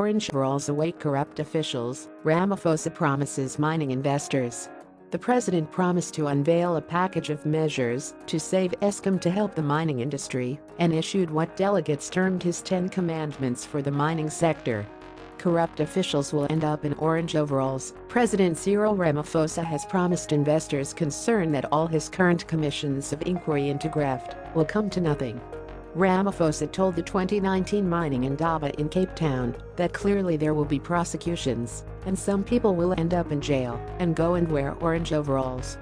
orange overalls await corrupt officials, Ramaphosa promises mining investors. The president promised to unveil a package of measures to save Eskom to help the mining industry and issued what delegates termed his 10 commandments for the mining sector. Corrupt officials will end up in orange overalls. President Cyril Ramaphosa has promised investors concerned that all his current commissions of inquiry into graft will come to nothing. Ramaphosa told the 2019 Mining Indaba in Cape Town that clearly there will be prosecutions and some people will end up in jail and go and wear orange overalls.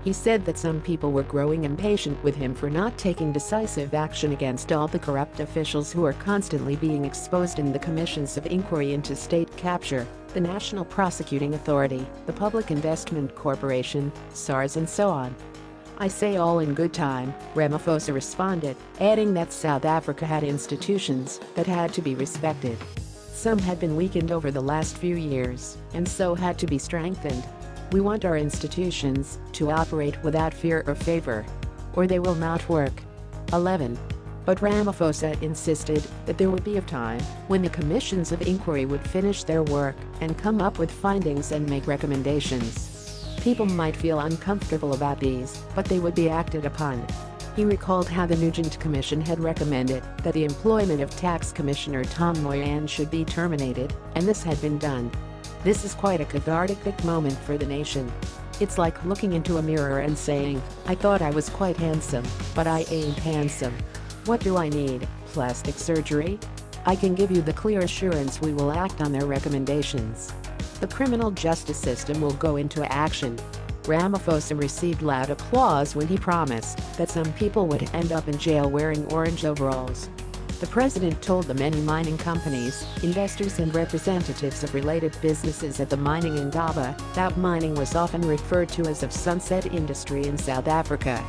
He said that some people were growing impatient with him for not taking decisive action against all the corrupt officials who are constantly being exposed in the commissions of inquiry into state capture, the National Prosecuting Authority, the Public Investment Corporation, SARS and so on. "I say all in good time," Ramaphosa responded, adding that South Africa had institutions that had to be respected. Some had been weakened over the last few years and so had to be strengthened. "We want our institutions to operate without fear or favor, or they will not work." 11. But Ramaphosa insisted that there would be a time when the commissions of inquiry would finish their work and come up with findings and make recommendations. People might feel uncomfortable about these, but they would be acted upon. He recalled how the Nugent Commission had recommended that the employment of Tax Commissioner Tom Moyane should be terminated, and this had been done. "This is quite a cathartic moment for the nation. It's like looking into a mirror and saying, I thought I was quite handsome, but I ain't handsome. What do I need, plastic surgery? I can give you the clear assurance we will act on their recommendations. The criminal justice system will go into action." Ramaphosa received loud applause when he promised that some people would end up in jail wearing orange overalls. The president told the many mining companies, investors and representatives of related businesses at the Mining Indaba that mining was often referred to as a sunset industry in South Africa.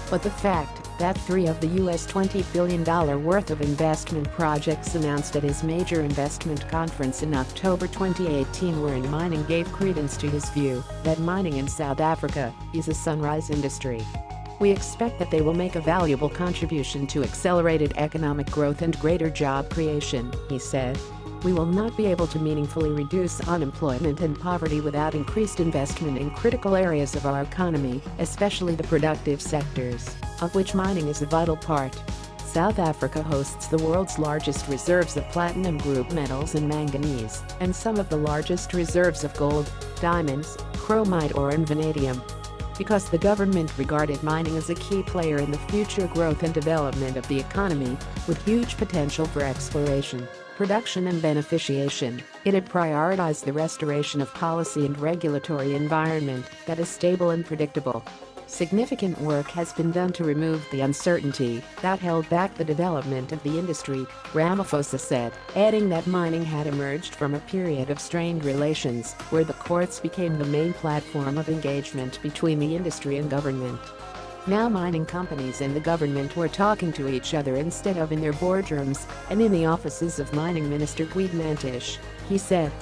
But the fact that 3 of the US $20 billion worth of investment projects announced at his major investment conference in October 2018 were in mining gave credence to his view that mining in South Africa is a sunrise industry. "We expect that they will make a valuable contribution to accelerated economic growth and greater job creation," he said. "We will not be able to meaningfully reduce unemployment and poverty without increased investment in critical areas of our economy, especially the productive sectors, of which mining is a vital part." South Africa hosts the world's largest reserves of platinum group metals and manganese, and some of the largest reserves of gold, diamonds, chromite ore and vanadium. Because the government regarded mining as a key player in the future growth and development of the economy, with huge potential for exploration, production and beneficiation, it had prioritized the restoration of policy and regulatory environment that is stable and predictable. Significant work has been done to remove the uncertainty that held back the development of the industry, Ramaphosa said, adding that mining had emerged from a period of strained relations where the courts became the main platform of engagement between the industry and government. Now mining companies and the government were talking to each other instead of in their boardrooms and in the offices of Mining Minister Guido Mantish, he said.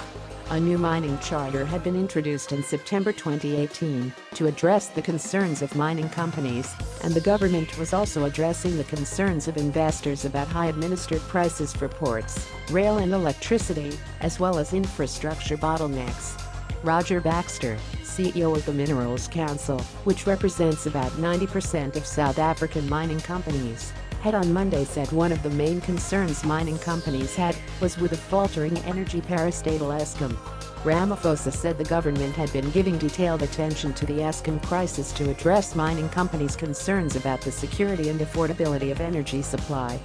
A new mining charter had been introduced in September 2018 to address the concerns of mining companies, and the government was also addressing the concerns of investors about high administered prices for ports, rail and electricity, as well as infrastructure bottlenecks. Roger Baxter, CEO of the Minerals Council, which represents about 90% of South African mining companies, had on Monday said one of the main concerns mining companies had was with a faltering energy parastatal Eskom. Ramaphosa said the government had been giving detailed attention to the Eskom crisis to address mining companies' concerns about the security and affordability of energy supply.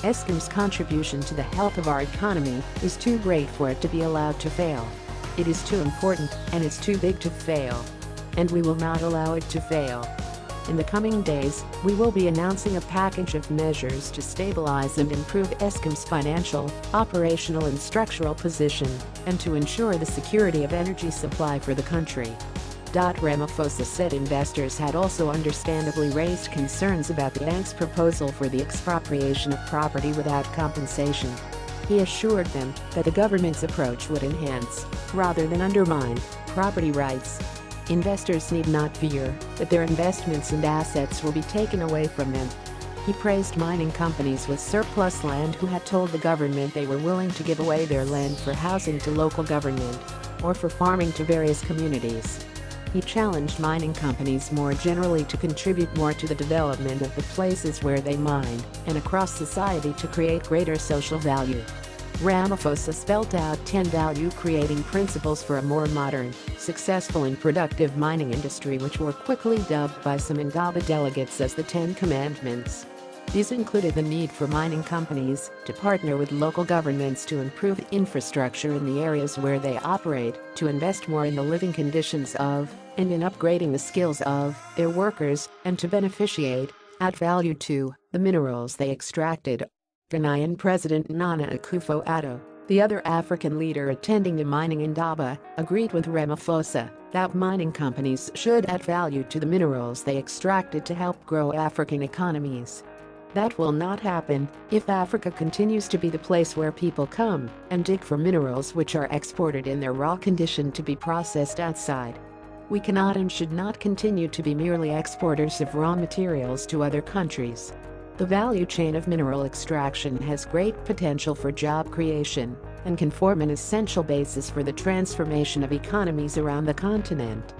Eskom's contribution to the health of our economy is too great for it to be allowed to fail. It is too important, and it's too big to fail. And we will not allow it to fail. In the coming days, we will be announcing a package of measures to stabilize and improve Eskom's financial, operational and structural position, and to ensure the security of energy supply for the country. Ramaphosa said investors had also understandably raised concerns about the bank's proposal for the expropriation of property without compensation. He assured them that the government's approach would enhance, rather than undermine, property rights. Investors need not fear that their investments and assets will be taken away from them. He praised mining companies with surplus land who had told the government they were willing to give away their land for housing to local government or for farming to various communities. He challenged mining companies more generally to contribute more to the development of the places where they mine and across society to create greater social value. Ramaphosa spelt out 10 value-creating principles for a more modern, successful and productive mining industry, which were quickly dubbed by some Indaba delegates as the 10 Commandments. These included the need for mining companies to partner with local governments to improve infrastructure in the areas where they operate, to invest more in the living conditions of and in upgrading the skills of their workers, and to beneficiate, add value to, the minerals they extracted. Ghanaian President Nana Akufo-Addo, the other African leader attending the Mining Indaba, agreed with Ramaphosa that mining companies should add value to the minerals they extracted to help grow African economies. That will not happen if Africa continues to be the place where people come and dig for minerals which are exported in their raw condition to be processed outside. We cannot and should not continue to be merely exporters of raw materials to other countries. The value chain of mineral extraction has great potential for job creation and can form an essential basis for the transformation of economies around the continent.